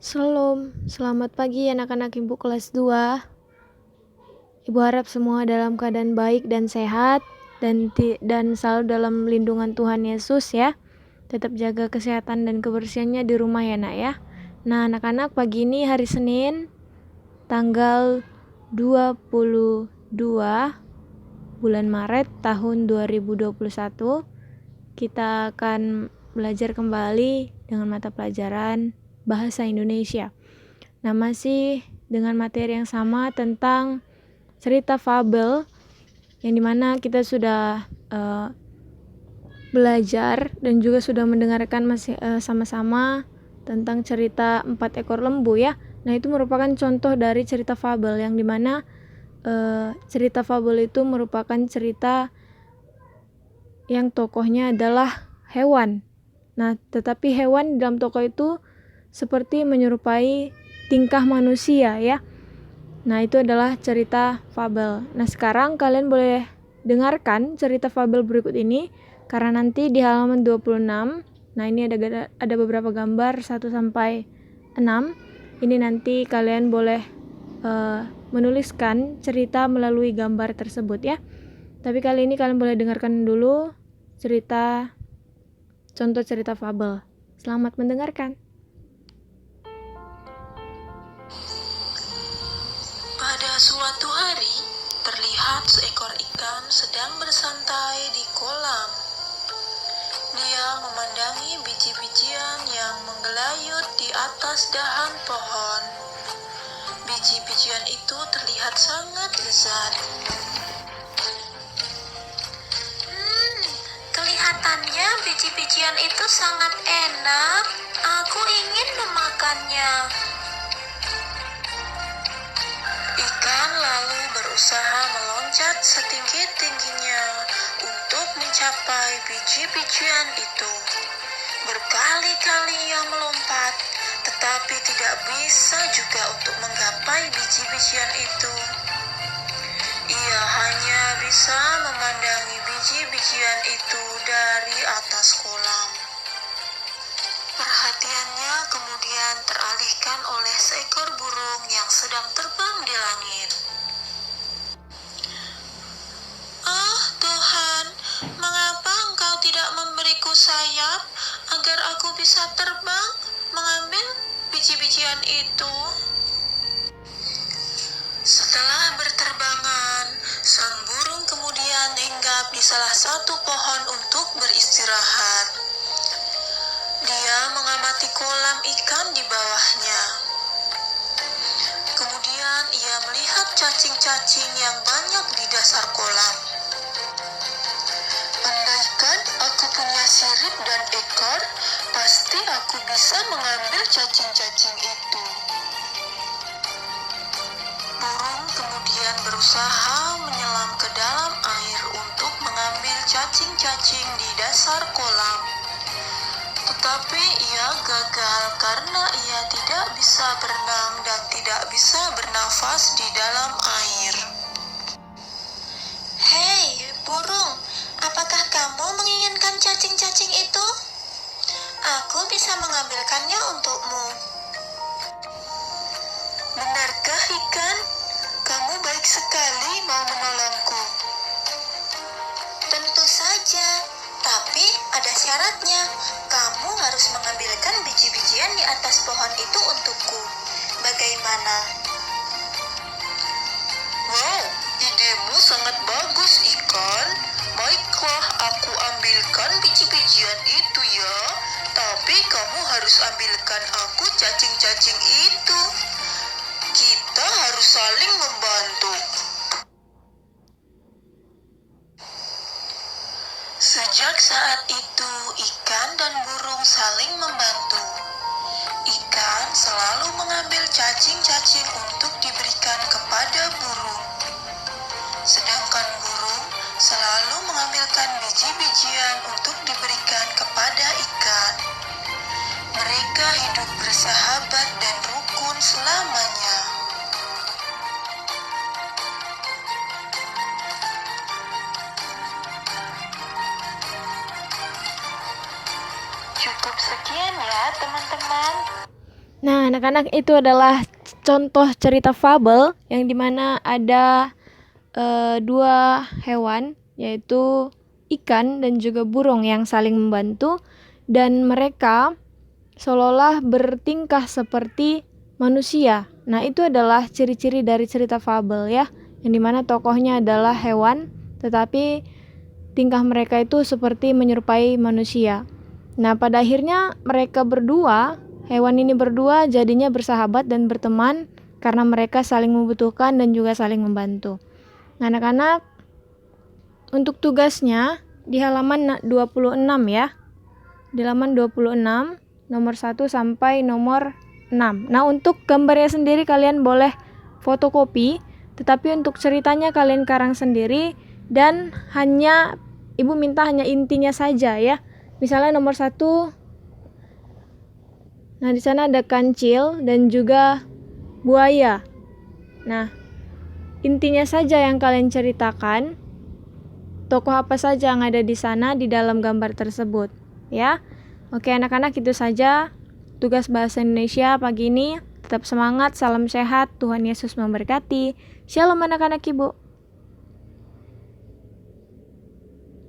Shalom, selamat pagi anak-anak Ibu kelas 2. Ibu harap semua dalam keadaan baik dan sehat dan selalu dalam lindungan Tuhan Yesus ya. Tetap jaga kesehatan dan kebersihannya di rumah ya nak ya. Nah anak-anak, pagi ini hari Senin tanggal 22 bulan Maret tahun 2021. Kita akan belajar kembali dengan mata pelajaran Bahasa Indonesia. Nah, masih dengan materi yang sama tentang cerita fabel, yang dimana kita sudah belajar dan juga sudah mendengarkan sama-sama tentang cerita 4 ekor lembu ya. Nah, itu merupakan contoh dari cerita fabel, yang dimana cerita fabel itu merupakan cerita yang tokohnya adalah hewan. Nah, tetapi hewan dalam tokoh itu seperti menyerupai tingkah manusia ya. Nah, itu adalah cerita fabel. Nah, sekarang kalian boleh dengarkan cerita fabel berikut ini, karena nanti di halaman 26, nah ini ada beberapa gambar 1 sampai 6. Ini nanti kalian boleh menuliskan cerita melalui gambar tersebut ya. Tapi kali ini kalian boleh dengarkan dulu contoh cerita fabel. Selamat mendengarkan. Pada suatu hari, terlihat seekor ikan sedang bersantai di kolam. Dia memandangi biji-bijian yang menggelayut di atas dahan pohon. Biji-bijian itu terlihat sangat lezat. Kelihatannya biji-bijian itu sangat enak. Aku ingin memakannya. Ikan lalu berusaha meloncat setinggi-tingginya untuk mencapai biji-bijian itu. Berkali-kali ia melompat, tetapi tidak bisa juga untuk menggapai biji-bijian itu. Ia hanya bisa memandangi biji-bijian itu dari atas kolam. Perhatiannya kemudian teralihkan oleh seekor burung yang sedang terbang di langit. "Ah, Tuhan, mengapa Engkau tidak memberiku sayap agar aku bisa terbang mengambil biji-bijian itu?" Setelah berterbangan, sang burung kemudian hinggap di salah satu pohon untuk beristirahat. Dia mengamati kolam ikan di bawahnya. Kemudian ia melihat cacing-cacing yang banyak di dasar kolam. "Andaikan aku punya sirip dan ekor, pasti aku bisa mengambil cacing-cacing itu." Burung kemudian berusaha menyelam ke dalam air untuk mengambil cacing-cacing di dasar kolam. Tetapi ia gagal karena ia tidak bisa berenang dan tidak bisa bernafas di dalam air. "Hei, burung, apakah kamu menginginkan cacing-cacing itu? Aku bisa mengambilkannya untukmu." "Benarkah ikan? Kamu baik sekali mau menolongku." "Tentu saja, tapi ada syaratnya. Kamu harus mengambilkan biji-bijian di atas pohon itu untukku. Bagaimana?" "Wow, idemu sangat bagus, ikan. Baiklah, aku ambilkan biji-bijian itu ya. Tapi kamu harus ambilkan aku cacing-cacing itu. Kita harus saling membantu." Sejak saat itu, ikan dan burung saling membantu. Ikan selalu mengambil cacing-cacing untuk diberikan kepada burung. Sedangkan burung selalu mengambilkan biji-bijian untuk diberikan kepada ikan. Mereka hidup bersahabat dan rukun selamanya. Cukup sekian ya teman-teman. Nah, anak-anak, itu adalah contoh cerita fabel yang dimana ada dua hewan, yaitu ikan dan juga burung yang saling membantu, dan mereka seolah-olah bertingkah seperti manusia. Nah, itu adalah ciri-ciri dari cerita fabel ya, yang dimana tokohnya adalah hewan, tetapi tingkah mereka itu seperti menyerupai manusia. Nah, pada akhirnya mereka berdua, hewan ini berdua jadinya bersahabat dan berteman karena mereka saling membutuhkan dan juga saling membantu. Nah, anak-anak, untuk tugasnya di halaman 26 ya. Di halaman 26, nomor 1 sampai nomor 6. Nah, untuk gambarnya sendiri kalian boleh fotokopi, tetapi untuk ceritanya kalian karang sendiri, dan hanya Ibu minta hanya intinya saja ya. Misalnya nomor 1, nah di sana ada kancil dan juga buaya. Nah, intinya saja yang kalian ceritakan, tokoh apa saja yang ada di sana di dalam gambar tersebut ya. Oke anak-anak, itu saja tugas bahasa Indonesia pagi ini. Tetap semangat, salam sehat, Tuhan Yesus memberkati. Shalom anak-anak Ibu.